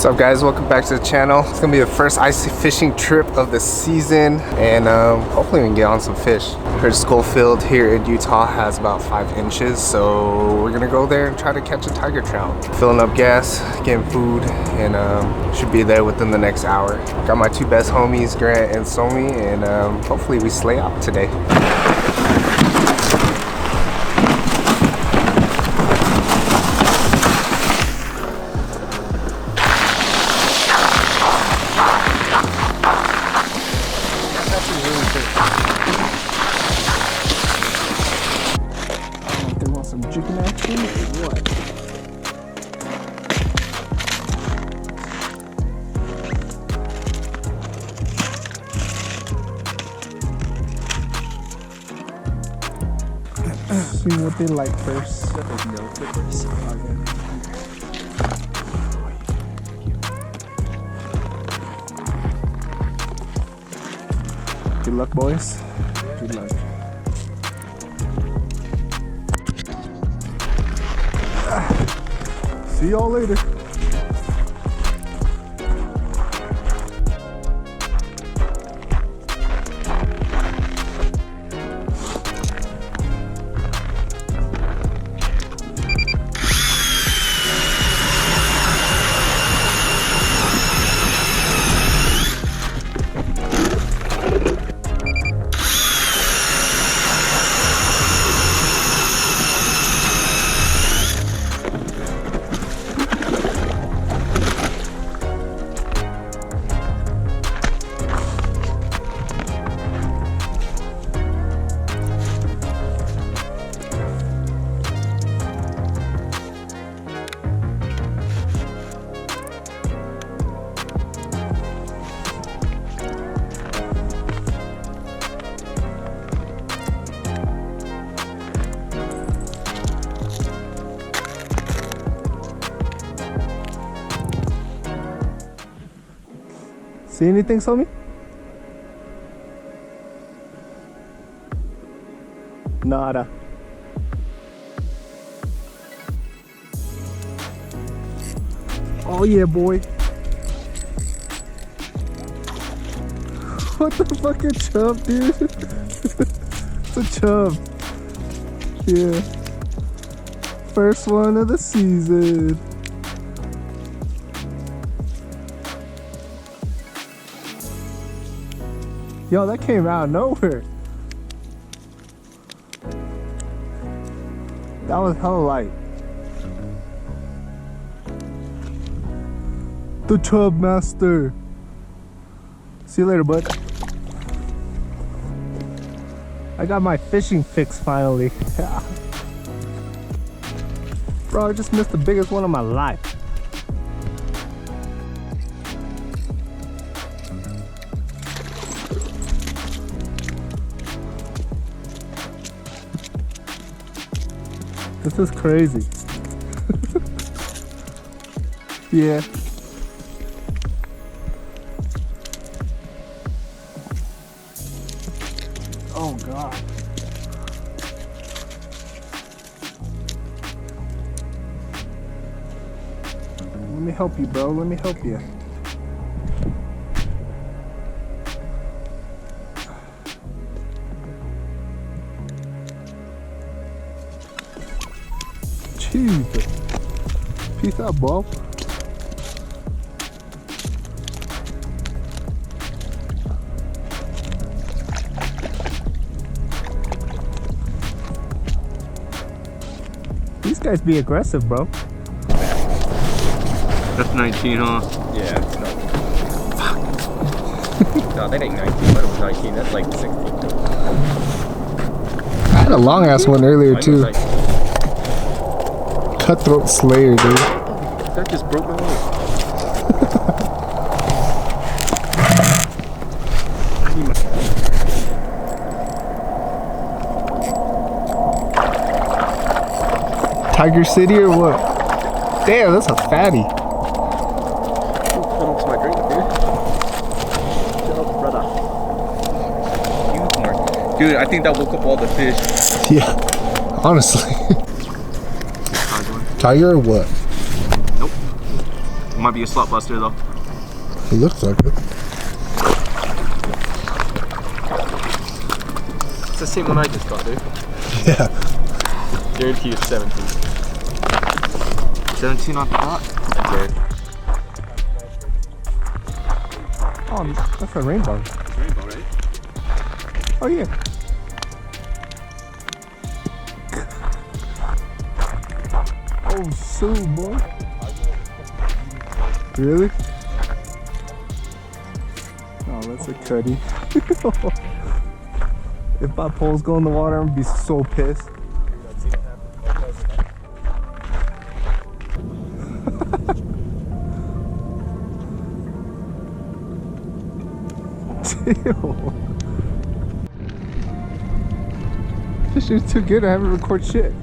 What's up guys, welcome back to the channel. It's gonna be the first ice fishing trip of the season, and hopefully we can get on some fish. Heard Schofield here in Utah has about 5 inches, so we're gonna go there and try to catch a tiger trout. Filling up gas, getting food, and should be there within the next hour. Got my 2 best homies, Grant and Somi, and hopefully we slay out today. Some chicken action or what? See what they like first. Good luck, boys. Good luck. See y'all later. See anything, Somi? Nada. Oh yeah, boy. What the fucking chub, dude? It's a chub. Yeah. First one of the season. Yo, that came out of nowhere. That was hella light. The chub master. See you later, bud. I got my fishing fix finally. Bro, I just missed the biggest one of my life. This is crazy. Yeah. Oh God. Let me help you, bro. Let me help you. Jesus. Peace out, Bob. These guys be aggressive, bro. That's 19, huh? Yeah. No. Fuck. No, that ain't 19. But it was 19. That's like 16. I had a long ass one earlier too. Cutthroat Slayer, dude. That just broke my leg. Tiger City or what? Damn, that's a fatty. Come to my drink, dude. Shut up, brother. Unicorn. Dude, I think that woke up all the fish. Yeah, honestly. Tiger or what? Nope. Might be a slot buster though. It looks like it. It's the same one I just got, dude. Yeah. Guarantee it's 17. 17 on the dot? Okay. Oh, that's a rainbow. Rainbow, right? Oh yeah. Oh, so boy. Really? Oh, that's a cutty. If my poles go in the water, I'm gonna be so pissed. Ew. Fishing's too good, I haven't recorded shit.